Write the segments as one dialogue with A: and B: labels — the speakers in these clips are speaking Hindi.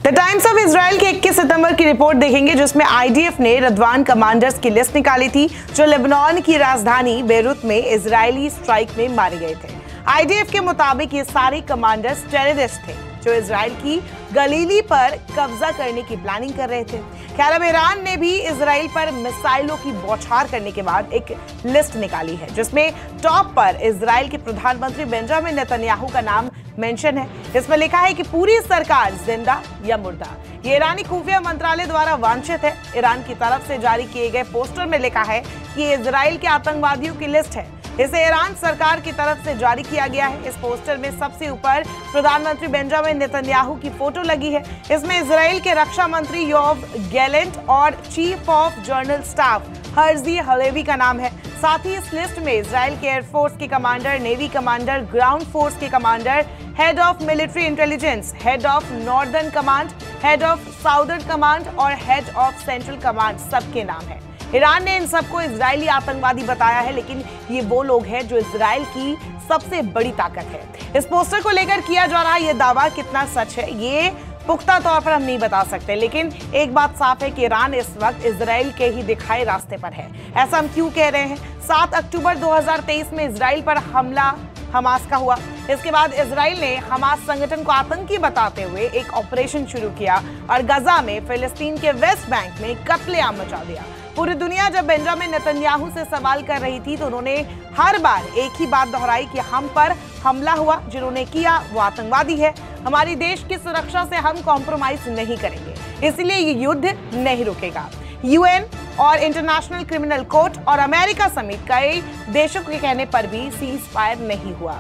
A: द टाइम्स ऑफ इजराइल के 21 सितंबर की रिपोर्ट देखेंगे जिसमें आईडीएफ ने रद्वान कमांडर्स की लिस्ट निकाली थी जो लेबनान की राजधानी बेरूत में इजरायली स्ट्राइक में मारे गए थे। आईडीएफ के मुताबिक ये सारे कमांडर्स टेररिस्ट थे जो इजराइल की गलीली पर कब्जा करने की प्लानिंग कर रहे थे। खैर अब ईरान ने भी इजराइल पर मिसाइलों की बौछार करने के बाद एक लिस्ट निकाली है जिसमें टॉप पर इजराइल के प्रधानमंत्री बेंजामिन नेतन्याहू का नाम मेंशन है। इसमें लिखा है कि पूरी सरकार जिंदा या मुर्दा। ये ईरानी खुफिया मंत्रालय द्वारा वांछित है। ईरान की तरफ से जारी किए गए पोस्टर में लिखा है कि इजराइल के आतंकवादियों की लिस्ट है। इसे ईरान सरकार की तरफ से जारी किया गया है। इस पोस्टर में सबसे ऊपर प्रधानमंत्री बेंजामिन नेतन्याहू की फोटो लगी है। इसमें इजराइल के रक्षा मंत्री योव गैलेंट और chief of general staff Herzi Halevi का नाम है। साथ ही इस लिस्ट में इजराइल के एयरफोर्स के commander, navy commander, ground force के commander, head of military intelligence, head of northern command, head of southern command और हेड ऑफ सेंट्रल कमांड सबके नाम है। ईरान ने इन सबको इजरायली आतंकवादी बताया है, लेकिन ये वो लोग हैं जो इजराइल की सबसे बड़ी ताकत है। इस पोस्टर को लेकर किया जा रहा ये दावा कितना सच है ये पुख्ता तौर पर हम नहीं बता सकते, लेकिन एक बात साफ है कि ईरान इस वक्त इजराइल के ही दिखाए रास्ते पर है। ऐसा हम क्यों कह रहे हैं? 7 अक्टूबर 2023 में इजराइल पर हमला हमास का हुआ। इसके बाद इजराइल ने हमास संगठन को आतंकी बताते हुए एक ऑपरेशन शुरू किया और गजा में फिलिस्तीन के वेस्ट बैंक में कत्लेआम मचा दिया। पूरी दुनिया जब बेंजामिन नेतन्याहू से सवाल कर रही थी तो उन्होंने हर बार एक ही बात दोहराई कि हम पर हमला हुआ, जिन्होंने किया वो आतंकवादी है। हमारी देश की सुरक्षा से हम कॉम्प्रोमाइज नहीं करेंगे, इसलिए ये युद्ध नहीं रुकेगा। यूएन और इंटरनेशनल क्रिमिनल कोर्ट और अमेरिका समेत कई देशों के कहने पर भी सीज फायर नहीं हुआ।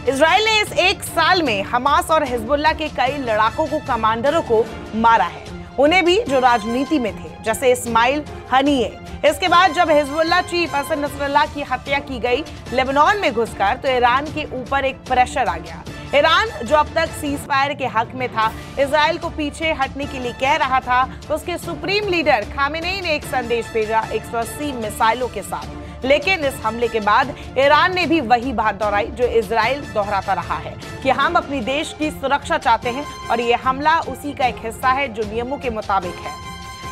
A: इजराइल ने इस एक साल में हमास और हिजबुल्लाह के कई लड़ाकों को, कमांडरों को मारा है, उन्हें भी जो राजनीति में थे, जैसे इस्माइल हनीए। इसके बाद जब हिजबुल्लाह चीफ हसन नसरल्लाह की हत्या की गई लेबनान में घुसकर, तो ईरान के ऊपर एक प्रेशर आ गया। ईरान जो अब तक सीज फायर के हक में था, इजराइल को पीछे हटने के लिए कह रहा था, तो उसके सुप्रीम लीडर खामेनेई ने एक संदेश भेजा 180 मिसाइलों के साथ। लेकिन इस हमले के बाद ईरान ने भी वही बात दोहराई जो इजराइल दोहराता रहा है कि हम अपनी देश की सुरक्षा चाहते हैं और ये हमला उसी का एक हिस्सा है जो नियमों के मुताबिक है।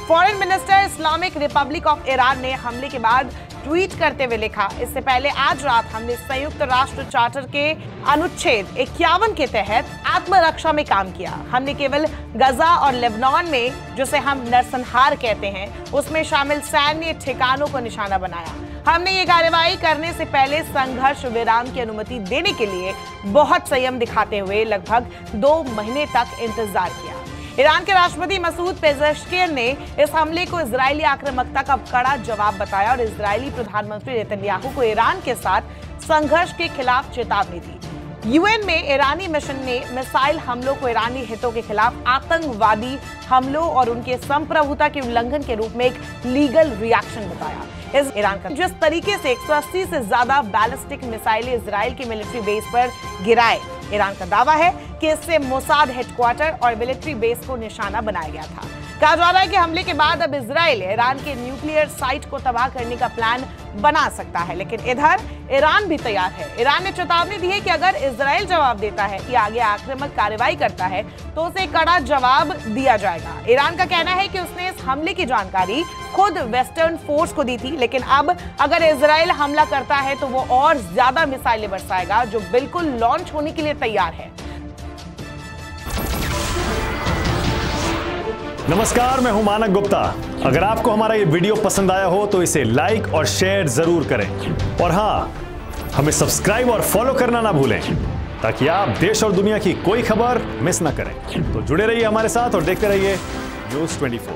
A: Foreign minister Islamic Republic of Iran ने हमले के बाद ट्वीट करते हुए लिखा, इससे पहले आज रात हमने संयुक्त राष्ट्र चार्टर के अनुच्छेद 51 के तहत आत्मरक्षा में काम किया। हमने केवल गजा और लेबनान में, जिसे हम नरसंहार कहते हैं, उसमें शामिल सैन्य ठिकानों को निशाना बनाया। हमने ये कार्रवाई करने से पहले संघर्ष विराम की अनुमति देने के लिए बहुत संयम दिखाते हुए लगभग 2 महीने तक इंतजार किया। ईरान के राष्ट्रपति मसूद पेजेश्कियन ने इस हमले को इजरायली आक्रामकता का कड़ा जवाब बताया और इजरायली प्रधानमंत्री नेतन्याहू को ईरान के साथ संघर्ष के खिलाफ चेतावनी दी। यूएन में ईरानी मिशन ने मिसाइल हमलों को ईरानी हितों के खिलाफ आतंकवादी हमलों और उनके संप्रभुता के उल्लंघन के रूप में एक लीगल रिएक्शन बताया। इस ईरान का जिस तरीके से 180 से ज्यादा बैलिस्टिक मिसाइलें इजराइल के मिलिट्री बेस पर गिराए, ईरान का दावा है कि इससे मोसाद हेडक्वार्टर और मिलिट्री बेस को निशाना बनाया गया था। कहा जा रहा है कि हमले के बाद अब इजराइल ईरान के न्यूक्लियर साइट को तबाह करने का प्लान बना सकता है, लेकिन इधर ईरान भी तैयार है। ईरान ने चेतावनी दी है कि अगर इजराइल जवाब देता है या आगे आक्रामक कार्रवाई करता है तो उसे कड़ा जवाब दिया जाएगा। ईरान का कहना है कि उसने इस हमले की जानकारी खुद वेस्टर्न फोर्स को दी थी, लेकिन अब अगर इजराइल हमला करता है तो वो और ज्यादा मिसाइलें बरसाएगा जो बिल्कुल लॉन्च होने के लिए तैयार है।
B: नमस्कार, मैं हूं मानक गुप्ता। अगर आपको हमारा ये वीडियो पसंद आया हो तो इसे लाइक और शेयर जरूर करें और हाँ, हमें सब्सक्राइब और फॉलो करना ना भूलें ताकि आप देश और दुनिया की कोई खबर मिस ना करें। तो जुड़े रहिए हमारे साथ और देखते रहिए न्यूज़ 24।